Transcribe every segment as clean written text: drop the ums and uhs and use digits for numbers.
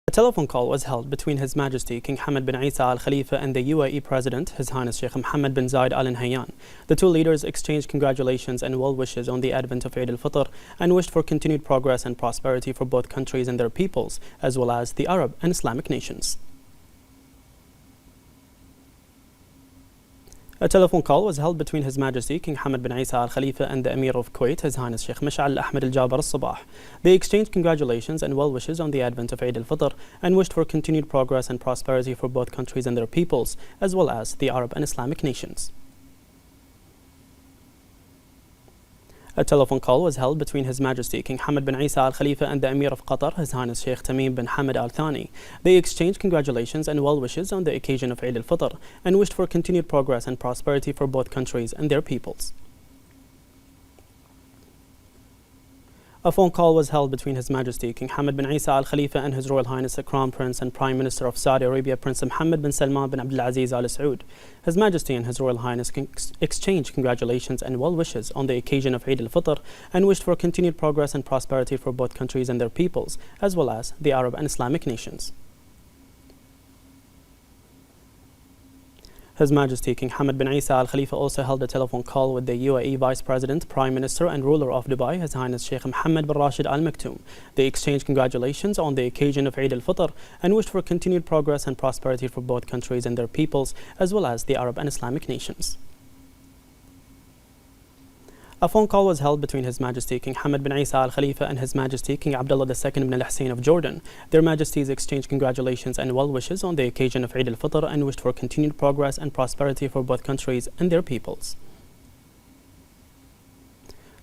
A telephone call was held between His Majesty King Hamad bin Isa Al Khalifa and the UAE President, His Highness Sheikh Mohammed bin Zayed Al Nahyan. The two leaders exchanged congratulations and well wishes on the advent of Eid al-Fitr and wished for continued progress and prosperity for both countries and their peoples, as well as the Arab and Islamic nations. A telephone call was held between His Majesty King Hamad bin Isa Al Khalifa and the Emir of Kuwait, His Highness Sheikh Mash'al Ahmed Al Jaber Al Sabah. They exchanged congratulations and well wishes on the advent of Eid al-Fitr and wished for continued progress and prosperity for both countries and their peoples, as well as the Arab and Islamic nations. A telephone call was held between His Majesty King Hamad bin Isa Al Khalifa and the Emir of Qatar, His Highness Sheikh Tamim bin Hamad Al Thani. They exchanged congratulations and well wishes on the occasion of Eid al-Fitr and wished for continued progress and prosperity for both countries and their peoples. A phone call was held between His Majesty King Hamad bin Isa Al Khalifa and His Royal Highness the Crown Prince and Prime Minister of Saudi Arabia, Prince Mohammed bin Salman bin Abdul Aziz Al Saud. His Majesty and His Royal Highness exchanged congratulations and well wishes on the occasion of Eid al-Fitr and wished for continued progress and prosperity for both countries and their peoples, as well as the Arab and Islamic nations. His Majesty King Hamad bin Isa Al Khalifa also held a telephone call with the UAE Vice President, Prime Minister and ruler of Dubai, His Highness Sheikh Mohammed bin Rashid Al Maktoum. They exchanged congratulations on the occasion of Eid al-Fitr and wished for continued progress and prosperity for both countries and their peoples, as well as the Arab and Islamic nations. A phone call was held between His Majesty King Hamad bin Isa Al Khalifa and His Majesty King Abdullah II bin Al Hussein of Jordan. Their Majesties exchanged congratulations and well wishes on the occasion of Eid al-Fitr and wished for continued progress and prosperity for both countries and their peoples.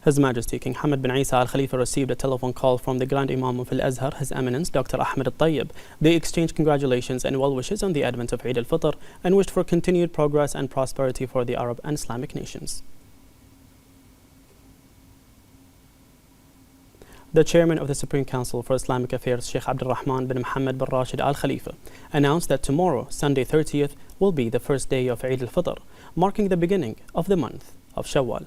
His Majesty King Hamad bin Isa Al Khalifa received a telephone call from the Grand Imam of Al-Azhar, His Eminence Dr. Ahmed Al-Tayyib. They exchanged congratulations and well wishes on the advent of Eid al-Fitr and wished for continued progress and prosperity for the Arab and Islamic nations. The chairman of the Supreme Council for Islamic Affairs, Sheikh Abdul Rahman bin Mohammed bin Rashid Al Khalifa, announced that tomorrow, Sunday 30th, will be the first day of Eid al-Fitr, marking the beginning of the month of Shawwal.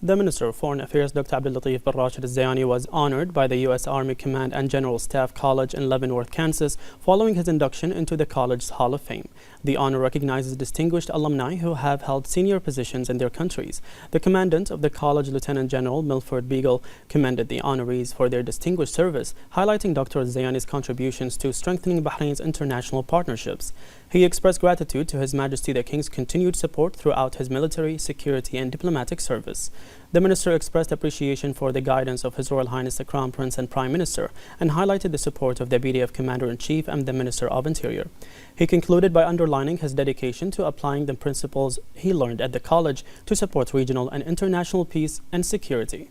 The Minister of Foreign Affairs, Dr. Abdul Latif bin Rashid Al-Zayani, was honored by the U.S. Army Command and General Staff College in Leavenworth, Kansas, following his induction into the college's Hall of Fame. The honor recognizes distinguished alumni who have held senior positions in their countries. The Commandant of the College, Lieutenant General Milford Beagle, commended the honorees for their distinguished service, highlighting Dr. Al-Zayani's contributions to strengthening Bahrain's international partnerships. He expressed gratitude to His Majesty the King's continued support throughout his military, security, and diplomatic service. The Minister expressed appreciation for the guidance of His Royal Highness the Crown Prince and Prime Minister and highlighted the support of the BDF Commander-in-Chief and the Minister of Interior. He concluded by underlining his dedication to applying the principles he learned at the college to support regional and international peace and security.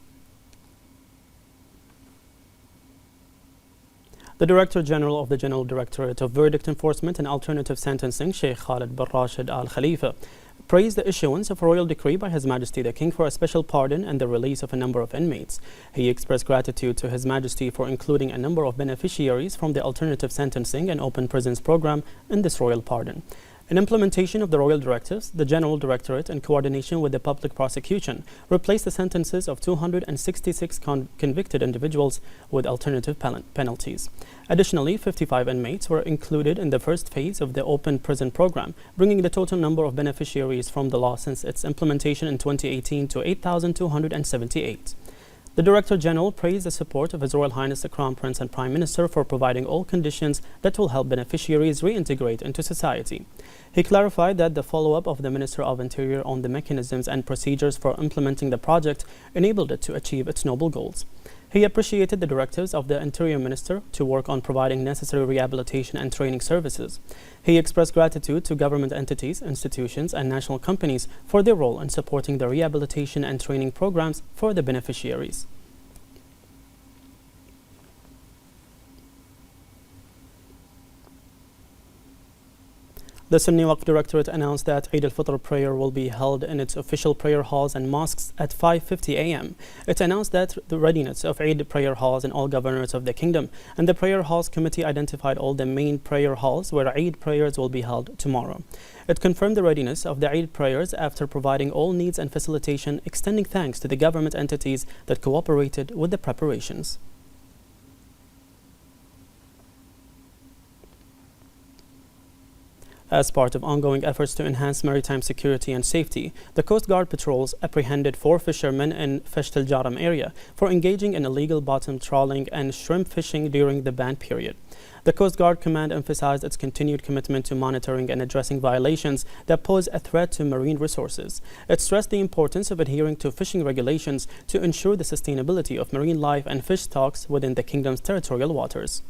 The Director General of the General Directorate of Verdict Enforcement and Alternative Sentencing, Sheikh Khalid bin Rashid Al Khalifa, praised the issuance of a royal decree by His Majesty the King for a special pardon and the release of a number of inmates. He expressed gratitude to His Majesty for including a number of beneficiaries from the Alternative Sentencing and Open Prisons program in this royal pardon. In implementation of the royal directives, the General Directorate, in coordination with the public prosecution, replaced the sentences of 266 convicted individuals with alternative penalties. Additionally, 55 inmates were included in the first phase of the open prison program, bringing the total number of beneficiaries from the law since its implementation in 2018 to 8,278. The Director General praised the support of His Royal Highness the Crown Prince and Prime Minister for providing all conditions that will help beneficiaries reintegrate into society. He clarified that the follow-up of the Minister of Interior on the mechanisms and procedures for implementing the project enabled it to achieve its noble goals. He appreciated the directives of the Interior Minister to work on providing necessary rehabilitation and training services. He expressed gratitude to government entities, institutions, and national companies for their role in supporting the rehabilitation and training programs for the beneficiaries. The Sunni Waqf Directorate announced that Eid al-Fitr prayer will be held in its official prayer halls and mosques at 5:50 a.m. It announced that the readiness of Eid prayer halls in all governorates of the kingdom, and the prayer halls committee identified all the main prayer halls where Eid prayers will be held tomorrow. It confirmed the readiness of the Eid prayers after providing all needs and facilitation, extending thanks to the government entities that cooperated with the preparations. As part of ongoing efforts to enhance maritime security and safety, the Coast Guard patrols apprehended 4 fishermen in Fesht Al Jaram area for engaging in illegal bottom trawling and shrimp fishing during the ban period. The Coast Guard Command emphasized its continued commitment to monitoring and addressing violations that pose a threat to marine resources. It stressed the importance of adhering to fishing regulations to ensure the sustainability of marine life and fish stocks within the kingdom's territorial waters.